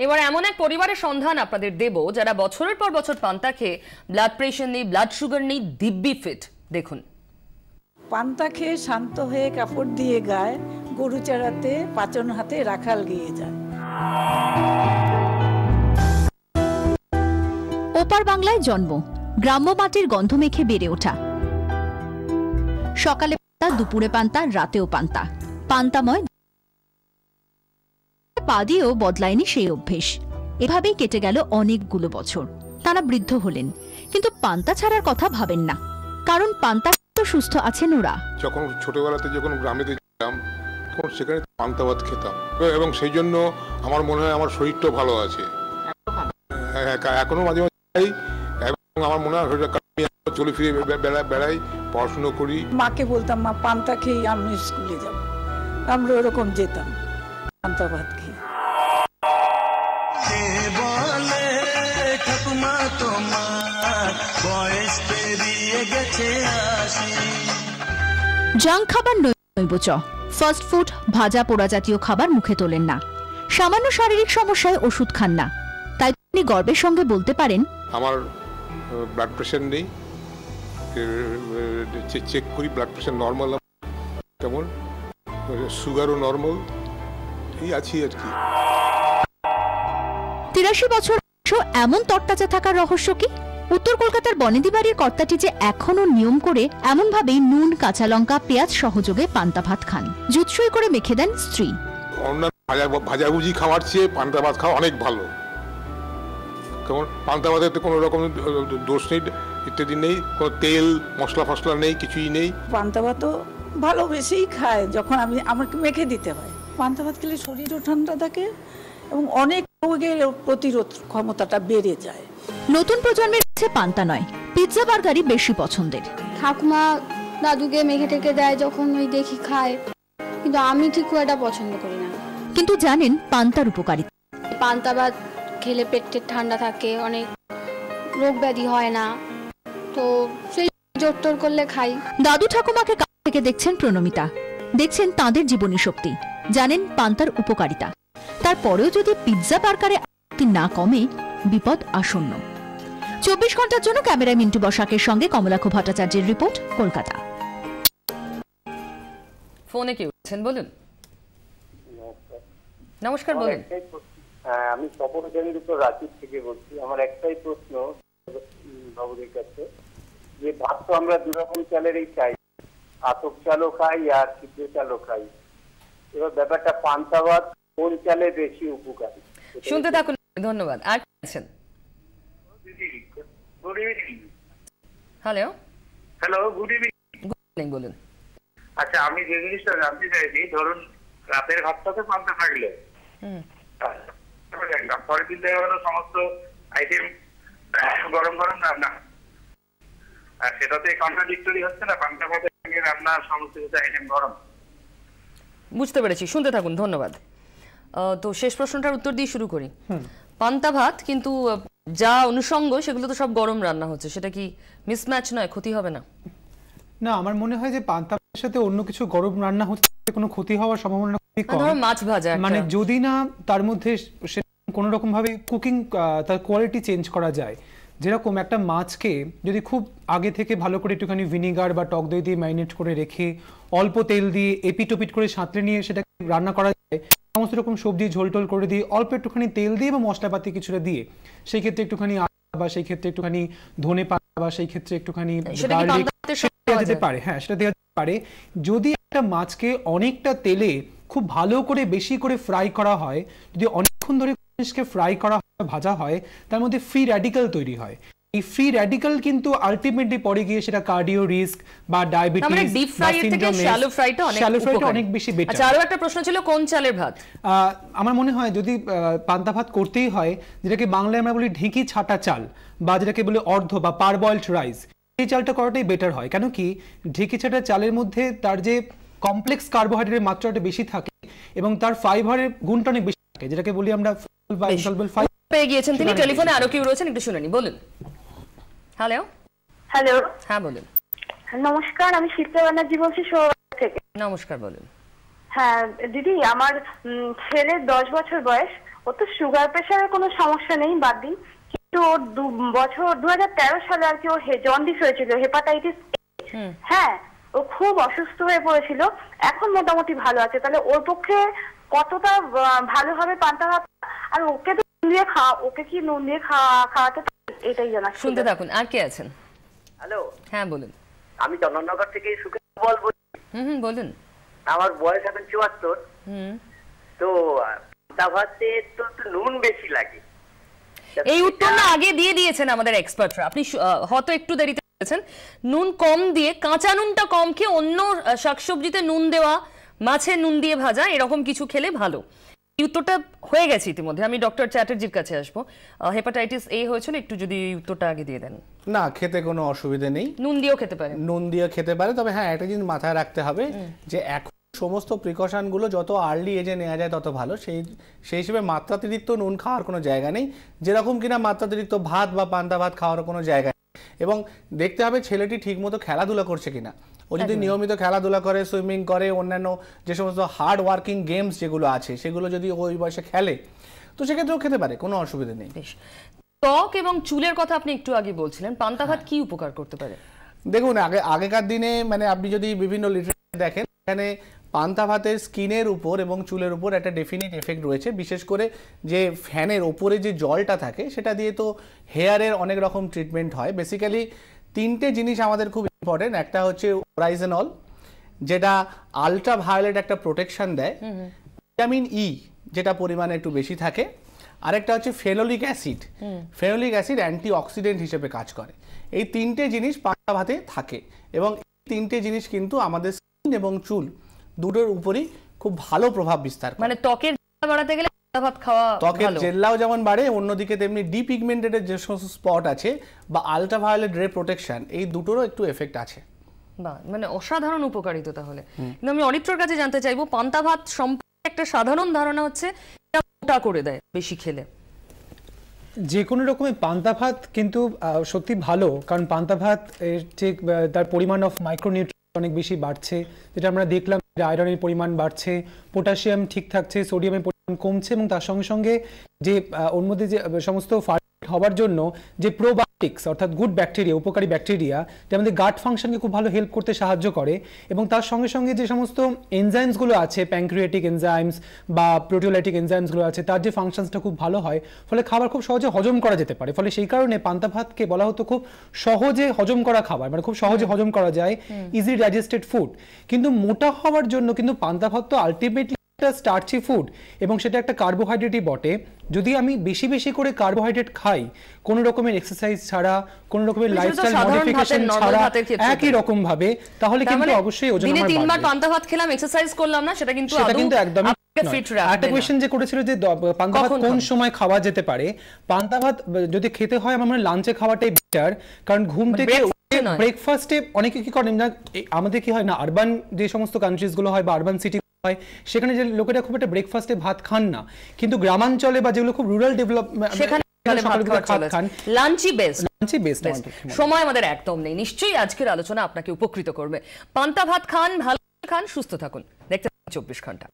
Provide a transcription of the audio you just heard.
এবার এমন এক পরিবারের সন্ধান আপনাদের দেব যারা বছরের পর বছর পান্তা খেয়ে ব্লাড প্রেশার নেই, ব্লাড সুগার নেই, দিব্যি ফিট। দেখুন, পান্তা খেয়ে শান্ত হয়ে কাপড় দিয়ে গায়ে গরু চড়াতে পাচন হাতে রাখাল গিয়ে যায়। ওপার বাংলায় জন্ম, গ্রাম্য মাটির গন্ধ মেখে বেড়ে ওঠা। সকালে পান্তা, দুপুরে পান্তা, রাতেও পান্তা, পান্তাময় পা দিয়েও বদলায়নি সেই অভ্যেস। এভাবেই কেটে গেল অনেকগুলো বছর। তারা বৃদ্ধ হলেন, কিন্তু পান্তা ছাড়ার কথা ভাবেন না, কারণ পান্তা সুস্থ আছেন ওরা। যখন ছোটবেলাতে যখন গ্রামেতে যেতাম তখন সেখানে পান্তা ভাত খেতাম এবং সেই জন্য আমার মনে হয় আমার শরীরটাও ভালো আছে। এখনো মাঝে মাঝে খাই এবং আমার মনে হয় চলে ফিরে বেড়াই, পড়াশুনো করি। মাকে বলতাম, মা পান্তা খেয়ে আমি স্কুলে যাব। আমরা ওরকম যেতাম পান্তা ভাত খেয়ে। জাঙ্ক খাবার নৈবচ, ফাস্ট ফুড, ভাজা পোড়া জাতীয় খাবার মুখে তোলেন না। সামান্য শারীরিক সমস্যায় ওষুধ খান না, তাই তিনি গর্বের সঙ্গে বলতে পারেন, আমার ব্লাড প্রেশার নেই, চেক করি ব্লাড প্রেশার নর্মাল, কেমন সুগারও নর্মাল, এই আছি আর কি। 83 বছর এমন তরতাজা থাকার রহস্য কি? উত্তর কলকাতার বনেদি বাড়ির কর্তাটি যে এখনো নিয়ম করে এমন ভাবেই নুন, কাঁচা লঙ্কা, পেঁয়াজ সহযোগে পান্তা ভাত খান। জুৎসই করে মেখে দেন স্ত্রী। ভাজাভুজি খাওয়ার চেয়ে পান্তা ভাত খাওয়া অনেক ভালো। কেমন পান্তা ভাতের তো কোনো রকম দোষ নেই, ইত্যাদি নেই, কোনো তেল মশলা ফসলা নেই, কিছুই নেই। পান্তা ভাতও ভালোবেসেই খায়, যখন আমাকে মেখে দিতে হয়। পান্তা ভাত খেলে শরীরও ঠান্ডা থাকে এবং অনেক রোগের প্রতিরোধ ক্ষমতাটা বেড়ে যায়। নতুন প্রজন্মের কাছে পান্তা নয়, পিৎজা বার্গারই বেশি পছন্দের। ঠাকুমা দাদুকে মেখে টেকে দেয়, যখন ওই দেখি খায়, কিন্তু আমি ঠিক খুব একটা পছন্দ করি না। কিন্তু জানেন পান্তার উপকারিতা। পান্তা ভাত খেলে পেটের ঠান্ডা থাকে, অনেক রোগ ব্যাধি হয় না, তো সেই জোর করলে খাই। দাদু ঠাকুমাকে কাছ থেকে দেখছেন প্রণমিতা, দেখছেন তাঁদের জীবনী শক্তি, জানেন পান্তার উপকারিতা। তারপরেও যদি পিৎজা বার্গারে আসক্তি না কমে, বিপদ আসন্ন। 24 ঘন্টার জন্য ক্যামেরায় মিন্টু বসাকের সঙ্গে কমলাক্ষ ভট্টাচার্যের রিপোর্ট, কলকাতা। ফোনে কে আছেন বলুন? নমস্কার, বলুন। আমি স্বপনজানির উপর রাঁচির থেকে বলছি। আমার একটাই প্রশ্ন বাবুদের কাছে, যে ভাত তো আমরা দুরকম চালেরই খাই, আতপ চালও খাই আর সিদ্ধ চালও খাই। এবার ব্যাপারটা পান্তা ভাত কোন চালে বেশি উপকারী? শুনতে থাকুন, ধন্যবাদ। আর আছেন? হ্যালো হ্যালো, গুড ইভিনিং, বলুন। আচ্ছা, আমি যে জিনিসটা জানতে চাইছি, ধরুন রাতের ভাতটাতে পান্তা থাকলে পরের দিন দেখা গেল সমস্ত আইটেম গরম গরম রান্না, আর সেটাতে কন্ট্রাডিক্টরি হচ্ছে না? পান্তা ভাতের সঙ্গে রান্না সমস্ত কিছু আইটেম গরম। বুঝতে পেরেছি, শুনতে থাকুন, ধন্যবাদ। তো শেষ প্রশ্নটার উত্তর দিয়ে শুরু করি। পান্তা ভাত কিন্তু যা অনুষঙ্গ সেগুলো তো সব গরম রান্না হচ্ছে, সেটা কি মিসম্যাচ নয়? ক্ষতি হবে না? না, আমার মনে হয় যে পান্তা ভাতের সাথে অন্য কিছু গরম রান্না হচ্ছে কোনো ক্ষতি হওয়ার সম্ভাবনা খুবই কম। মাছ ভাজা, মানে যদি না তার মধ্যে কোনো রকম ভাবে কুকিং তার কোয়ালিটি চেঞ্জ করা যায়। যেরকম একটা মাছকে যদি খুব আগে থেকে ভালো করে একটুখানি ভিনিগার বা টক দই দিয়ে ম্যারিনেট করে রেখে অল্প তেল দিয়ে এপিটোপিট করে সাঁতলে নিয়ে সেটাকে রান্না করা যায়, সমস্ত রকম সবজি ঝোলটোল করে দিয়ে অল্প একটুখানি তেল দিয়ে বা মশলাপাতি কিছুটা দিয়ে, সেই ক্ষেত্রে একটুখানি আদা বা সেই ক্ষেত্রে একটুখানি ধনে পাতা বা সেই ক্ষেত্রে একটুখানি গার্লিক দেওয়া যেতে পারে। হ্যাঁ, সেটা দেওয়া যেতে পারে। যদি একটা মাছকে অনেকটা তেলে খুব ভালো করে বেশি করে ফ্রাই করা হয়, যদি অনেকক্ষণ ধরে জিনিসকে ফ্রাই করা হয়, ভাজা হয়, তার মধ্যে ফ্রি র্যাডিক্যাল তৈরি হয়। এই ফ্রি র্যাডিক্যাল কিন্তু আলটিমেটলি পরে গিয়ে সেটা কার্ডিও রিস্ক বা ডায়াবেটিস মানে ডিপ ফ্রাই থেকে শ্যালো ফ্রাইটা অনেক বেশি বেটার। আচ্ছা, আরো একটা প্রশ্ন ছিল, কোন চালের ভাত? আমার মনে হয় যদি পান্তা ভাত করতেই হয়, যেটাকে বাংলায় আমরা বলি ঢেঁকি ছাটা চাল বা যেটাকে বলি অর্ধ বা পারবয়েলড রাইস, এই চালটা করাটাই বেটার হয়। কেন কি ঢেঁকি ছাটা চালের মধ্যে তার যে কমপ্লেক্স কার্বোহাইড্রেটের মাত্রাটা বেশি থাকে এবং তার ফাইবারের গুণটা অনেক বেশি থাকে, যেটাকে বলি আমরা বা ইনসলুবল ফাইবার। পেয়ে গিয়েছেন তিনি। টেলিফোনে আরো কেউ রয়েছেন, একটু শুনে নি, বলুন। হ্যালো হ্যালো, হ্যাঁ বলুন। নমস্কার, আমি শিপ্রা ব্যানার্জি বলছি থেকে। নমস্কার, বলুন। হ্যাঁ দিদি, আমার ছেলের 10 বছর বয়স, ও ওর তো সুগার প্রেশারের কোনো সমস্যা নেই, বাদ দিন। কিন্তু ওর 2013 সালে আর কি ওর জন্ডিস হয়েছিল, হেপাটাইটিস। হ্যাঁ, ও খুব অসুস্থ হয়ে পড়েছিল, এখন মোটামুটি ভালো আছে। তাহলে ওর পক্ষে কতটা ভালো হবে পান্তা ভাত? আর ওকে তো নুন দিয়ে ওকে কি নুন দিয়ে খাওয়াতে, এটাই জানা। শুনতে থাকুন। আর কে আছেন? হ্যালো, হ্যাঁ বলুন। আমি চন্দননগর থেকে সুখেন বলবো। বলুন। আমার বয়স এখন 74। তো পান্তা ভাতে তো নুন বেশি লাগে। এই উত্তরটা আগে দিয়ে দিয়েছেন আমাদের এক্সপার্টরা, আপনি হয়তো একটু দেরিতে বলেছেন। নুন কম দিয়ে, কাঁচা নুনটা কম খেয়ে অন্য শাকসবজিতে নুন দেওয়া, মাছে নুন দিয়ে ভাজা, এরকম কিছু খেলে ভালো। এই উত্তরটা হয়ে গেছে ইতিমধ্যে। আমি ডক্টর চ্যাটার্জির কাছে আসবো। হেপাটাইটিস এ হয়েছিল, একটু যদি এই উত্তরটা আগে দিয়ে দেন। না, খেতে কোনো অসুবিধা নেই, নুন দিয়েও খেতে পারে। নুন দিয়ে খেতে পারে, তবে হ্যাঁ একটা জিনিস মাথায় রাখতে হবে যে এখন সমস্ত প্রিকশনগুলো যত আর্লি এজে নেওয়া যায় তত ভালো। সেই হিসেবে মাত্রাতিরিক্ত নুন খাওয়ার কোনো জায়গা নেই, যেরকম কিনা মাত্রাতিরিক্ত ভাত বা পান্তা ভাত খাওয়ার কোনো জায়গা নেই। এবং দেখতে হবে ছেলেটি ঠিকমতো খেলাধুলা করছে কিনা। ও যদি নিয়মিত খেলাধুলা করে, সুইমিং করে, অন্যান্য যে সমস্ত হার্ড ওয়ার্কিং গেমস যেগুলো আছে সেগুলো যদি ওই বয়সে খেলে, তো সেক্ষেত্রেও খেতে পারে, কোনো অসুবিধা নেই। ত্বক এবং চুলের কথা আপনি একটু আগে বলছিলেন, পান্তা ভাত কি উপকার করতে পারে? দেখুন, আগেকার দিনে মানে আপনি যদি বিভিন্ন লিটারেচার দেখেন, এখানে পান্তা ভাতের স্কিনের উপর এবং চুলের উপর একটা ডেফিনিট এফেক্ট রয়েছে। বিশেষ করে যে ফ্যানের ওপরে যে জলটা থাকে সেটা দিয়ে তো হেয়ারের অনেক রকম ট্রিটমেন্ট হয়। বেসিক্যালি তিনটে জিনিস আমাদের খুব ইম্পর্টেন্ট। একটা হচ্ছে ওরাইজেনল, যেটা আলট্রা ভায়োলেট একটা প্রোটেকশন দেয়। ভিটামিন ই, যেটা পরিমাণে একটু বেশি থাকে। আরেকটা হচ্ছে phenolic acid. Phenolic acid anti oxidant হিসেবে কাজ করে। এই তিনটে জিনিস পান্তা ভাতে থাকে এবং এই তিনটে জিনিস কিন্তু আমাদের স্কিন এবং চুল দুটোর উপরই খুব ভালো প্রভাব বিস্তার করে। মানে ত্বকের বাড়াতে গেলে পান্তা ভাত খাওয়া ভালো। ত্বকের জেল্লাও যেমন বাড়ে, অন্যদিকে তেমনি ডিপিগমেন্টেড যে সমস্ত স্পট আছে বা আলট্রাভায়োলেট রে প্রোটেকশন, এই দুটোরও একটু এফেক্ট আছে। বাহ, মানে অসাধারণ উপকারিতা। তাহলে কিন্তু আমি অনিত্রর কাছে জানতে চাইবো, পান্তা ভাত সম্পর্কে একটা সাধারণ ধারণা হচ্ছে এটা মোটা করে দেয় বেশি খেলে। যে কোনো রকমের পান্তা ভাত কিন্তু সত্যি ভালো, কারণ পান্তা ভাত ঠিক তার পরিমাণ অফ মাইক্রোনিউট্রিয়েন্ট অনেক বেশি বাড়ছে, যেটা আমরা দেখলাম। আয়রনের পরিমাণ বাড়ছে, পটাশিয়াম ঠিক থাকছে, সোডিয়ামের পরিমাণ কমছে, এবং তার সঙ্গে সঙ্গে যে ওর মধ্যে যে সমস্ত হওয়ার জন্য যে প্রোবায়োটিক্স অর্থাৎ গুড ব্যাকটেরিয়া, উপকারী ব্যাকটেরিয়া, যে আমাদের গাট ফাংশনকে খুব ভালো হেল্প করতে সাহায্য করে। এবং তার সঙ্গে সঙ্গে যে সমস্ত এনজাইমসগুলো আছে, প্যানক্রিয়াটিক এনজাইমস বা প্রোটিওলাইটিক এনজাইমসগুলো আছে, তার যে ফাংশনসটা খুব ভালো হয়, ফলে খাবার খুব সহজে হজম করা যেতে পারে। ফলে সেই কারণে পান্তা ভাতকে বলা হতো খুব সহজে হজম করা খাবার, মানে খুব সহজে হজম করা যায়, ইজি ডাইজেস্টেড ফুড। কিন্তু মোটা হওয়ার জন্য কিন্তু পান্তা ভাত তো আলটিমেটলি একটা স্টার্চি ফুড এবং সেটা একটা কার্বোহাইড্রেটই বটে। যদি আমি বেশি বেশি করে কার্বোহাইড্রেট খাই, কোনো রকমের এক্সারসাইজ ছাড়া, কোনো রকমের লাইফস্টাইল মডিফিকেশন ছাড়া, একই রকম ভাবে, তাহলে কিন্তু অবশ্যই ওজন আমার বাড়বে। দিনে 3 বার পান্তা ভাত খেলাম, এক্সারসাইজ করলাম না, সেটা কিন্তু একদমই ফিট রাখবে না। একটা কোশ্চেন যে করেছিল যে পান্তা ভাত কোন সময় খাওয়া যেতে পারে। পান্তা ভাত যদি খেতে হয় আমরা লাঞ্চে খাওয়াটাই বেটার, কারণ ঘুম থেকে ব্রেকফাস্টে অনেকে কি করেন না, আমাদের কি হয় না, আরবান যে সমস্ত কান্ট্রিজ গুলো হয় বা আরবান সিটি হয়, সেখানে যে লোকেরা খুব একটা ব্রেকফাস্টে ভাত খান না, কিন্তু গ্রামাঞ্চলে বা যেগুলো খুব রুরাল ডেভেলপমেন্ট সেখানে লাঞ্চই বেস্ট। সময় আমাদের একদম নেই। নিশ্চয়ই আজকের আলোচনা আপনাকে উপকৃত করবে। পান্তা ভাত খান, ভালো খান, সুস্থ থাকুন। দেখতে 24 ঘন্টা।